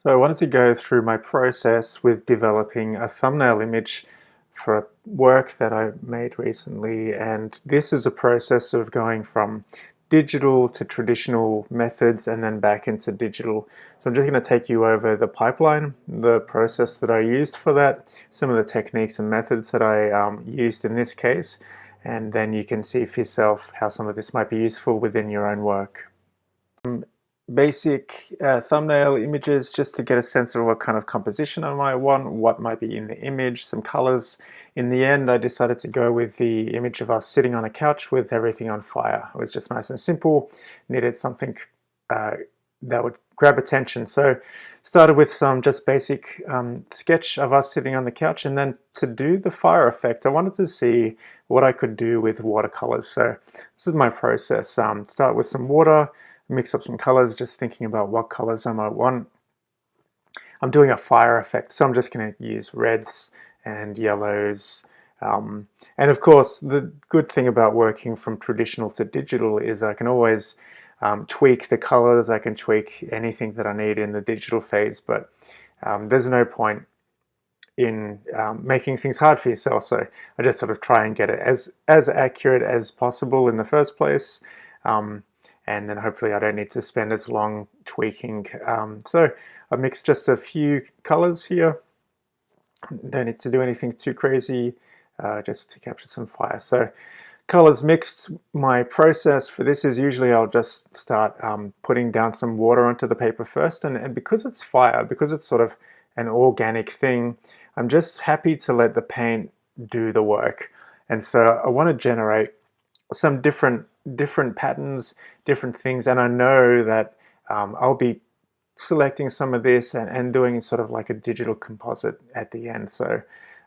So I wanted to go through my process with developing a thumbnail image for work that I made recently, and this is a process of going from digital to traditional methods and then back into digital. So I'm just going to take you over the pipeline, the process that I used for that, some of the techniques and methods that I used in this case, and then you can see for yourself how some of this might be useful within your own work. Basic thumbnail images just to get a sense of what kind of composition I might want, what might be in the image, some colors. In the end, I decided to go with the image of us sitting on a couch with everything on fire. It was just nice and simple, needed something that would grab attention. So started with some just basic sketch of us sitting on the couch, and then to do the fire effect, I wanted to see what I could do with watercolors. So this is my process. Start with some water, mix up some colors, just thinking about what colors I might want. I'm doing a fire effect, so I'm just going to use reds and yellows. And of course, the good thing about working from traditional to digital is I can always tweak the colors, I can tweak anything that I need in the digital phase, but there's no point in making things hard for yourself. So I just sort of try and get it as accurate as possible in the first place. And then hopefully I don't need to spend as long tweaking. So I mixed just a few colors here. Don't need to do anything too crazy, just to capture some fire. So colors mixed. My process for this is usually I'll just start putting down some water onto the paper first, and because it's fire, because it's sort of an organic thing, I'm just happy to let the paint do the work. And so I want to generate some different patterns, different things, and I know that I'll be selecting some of this and doing sort of like a digital composite at the end. So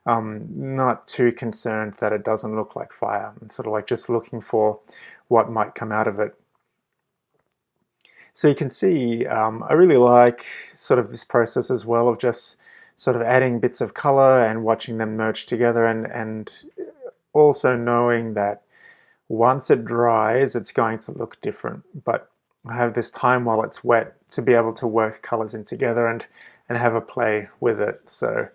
not too concerned that it doesn't look like fire. I'm sort of like just looking for what might come out of it. So you can see I really like sort of this process as well of just sort of adding bits of color and watching them merge together, and also knowing that once it dries, it's going to look different, but I have this time while it's wet to be able to work colors in together and have a play with it. So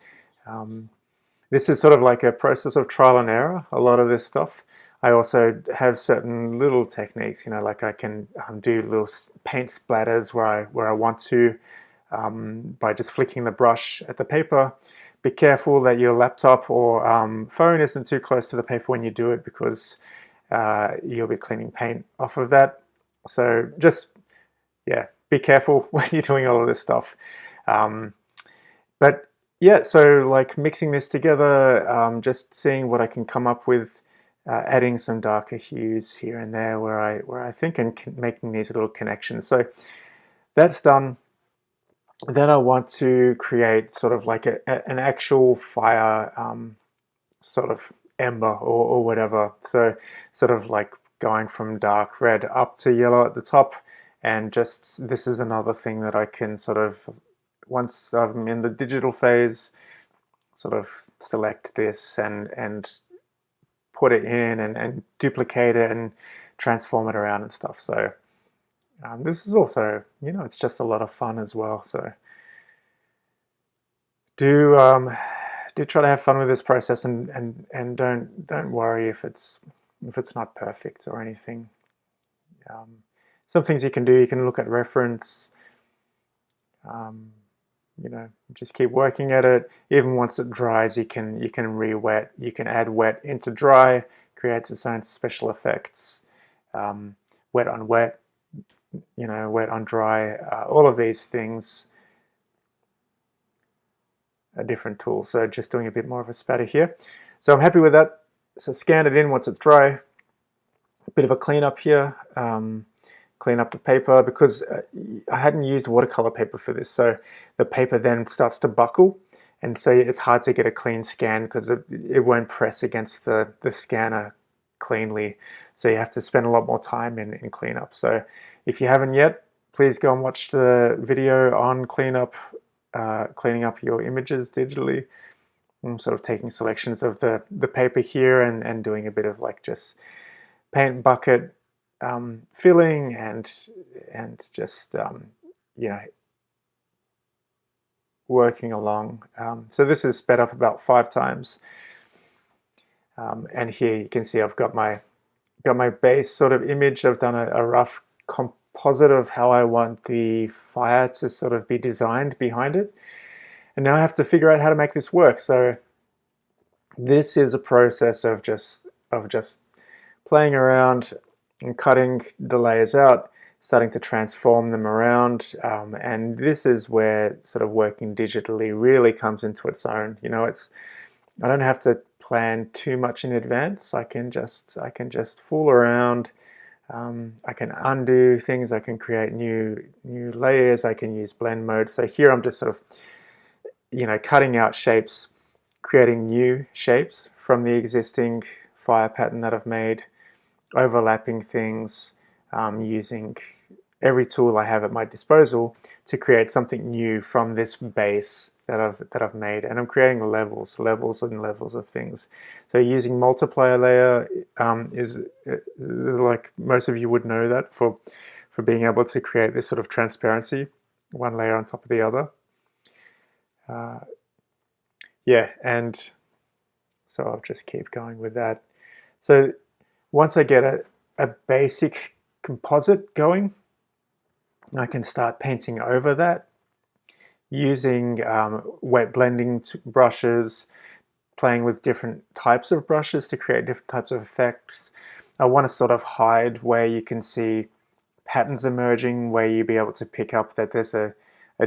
this is sort of like a process of trial and error, a lot of this stuff. I also have certain little techniques, you know, like I can do little paint splatters where I want to by just flicking the brush at the paper. Be careful that your laptop or phone isn't too close to the paper when you do it, because you'll be cleaning paint off of that. So just, yeah, be careful when you're doing all of this stuff. But yeah, so like mixing this together, just seeing what I can come up with, adding some darker hues here and there where I think, and making these little connections. So that's done. Then I want to create sort of like an actual fire sort of ember or whatever. So sort of like going from dark red up to yellow at the top, and just this is another thing that I can sort of, once I'm in the digital phase, sort of select this and put it in and duplicate it and transform it around and stuff. So this is also, you know, it's just a lot of fun as well. So do try to have fun with this process, and don't worry if it's not perfect or anything. Some things you can do, you can look at reference, you know, just keep working at it. Even once it dries, you can re-wet, you can add wet into dry, creates its own special effects. Wet on wet, you know, wet on dry, all of these things are different tools. So just doing a bit more of a spatter here. So I'm happy with that. So scan it in once it's dry. A bit of a cleanup here. Clean up the paper, because I hadn't used watercolor paper for this, so the paper then starts to buckle, and so it's hard to get a clean scan because it won't press against the scanner cleanly, so you have to spend a lot more time in cleanup. So if you haven't yet, please go and watch the video on cleaning up your images digitally. I'm sort of taking selections of the paper here and doing a bit of like just paint bucket filling and just you know, working along. So this is sped up about 5 times. And here you can see I've got my base sort of image. I've done a rough composite of how I want the fire to sort of be designed behind it. And now I have to figure out how to make this work. So this is a process of just playing around and cutting the layers out, starting to transform them around, and this is where sort of working digitally really comes into its own. You know, I don't have to plan too much in advance. I can just fool around. I can undo things. I can create new layers. I can use blend mode. So here I'm just sort of, you know, cutting out shapes, creating new shapes from the existing fire pattern that I've made, overlapping things, using every tool I have at my disposal to create something new from this base that I've made. And I'm creating levels and levels of things. So using multiplier layer is like most of you would know that for being able to create this sort of transparency, one layer on top of the other. Yeah, and so I'll just keep going with that. So once I get a basic composite going, I can start painting over that using wet blending brushes, playing with different types of brushes to create different types of effects. I want to sort of hide where you can see patterns emerging, where you'll be able to pick up that there's a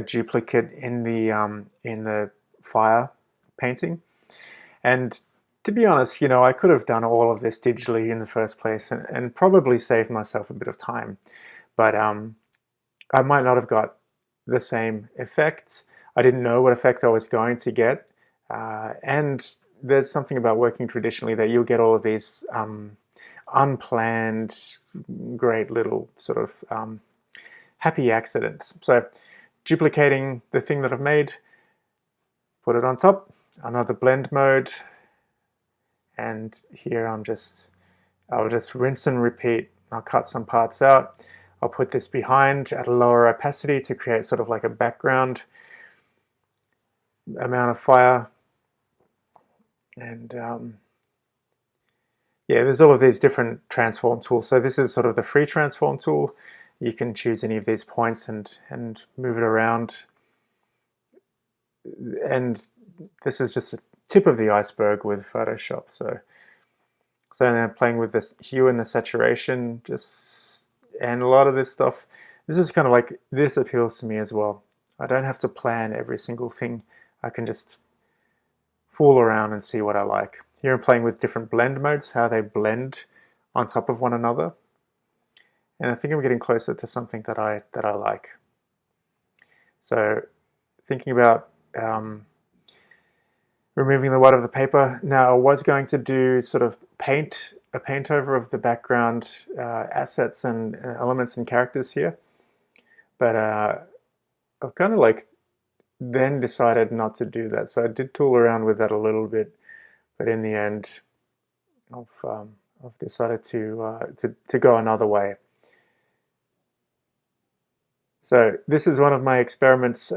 duplicate in the fire painting. And to be honest, you know, I could have done all of this digitally in the first place and probably saved myself a bit of time, but I might not have got the same effects. I didn't know what effect I was going to get, and there's something about working traditionally that you'll get all of these unplanned, great little sort of happy accidents. So duplicating the thing that I've made, put it on top, another blend mode, and here I'll just rinse and repeat. I'll cut some parts out. I'll put this behind at a lower opacity to create sort of like a background amount of fire. And yeah, there's all of these different transform tools. So this is sort of the free transform tool. You can choose any of these points and move it around. And this is just a tip of the iceberg with Photoshop. So now playing with this hue and the saturation, and a lot of this stuff, this is kind of like, this appeals to me as well. I don't have to plan every single thing. I can just fool around and see what I like. Here I'm playing with different blend modes, how they blend on top of one another. And I think I'm getting closer to something that I like. So thinking about removing the white of the paper. Now I was going to do sort of a paint over of the background assets and elements and characters here, but I've kind of like then decided not to do that. So I did tool around with that a little bit, but in the end I've decided to go another way. So this is one of my experiments.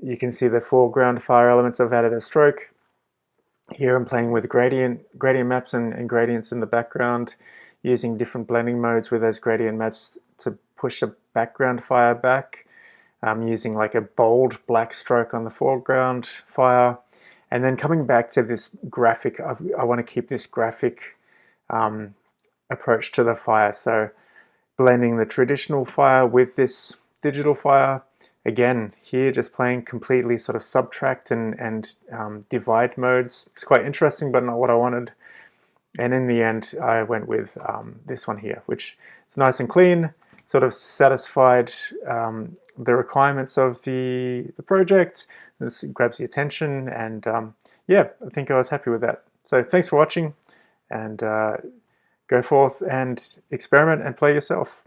You can see the foreground fire elements. I've added a stroke. Here I'm playing with gradient maps and gradients in the background, using different blending modes with those gradient maps to push the background fire back. I'm using like a bold black stroke on the foreground fire, and then coming back to this graphic. I want to keep this graphic approach to the fire. So blending the traditional fire with this digital fire. Again, here just playing completely sort of subtract and divide modes. It's quite interesting, but not what I wanted. And in the end, I went with this one here, which is nice and clean, sort of satisfied the requirements of the project. This grabs the attention, and yeah, I think I was happy with that. So thanks for watching, and go forth and experiment and play yourself.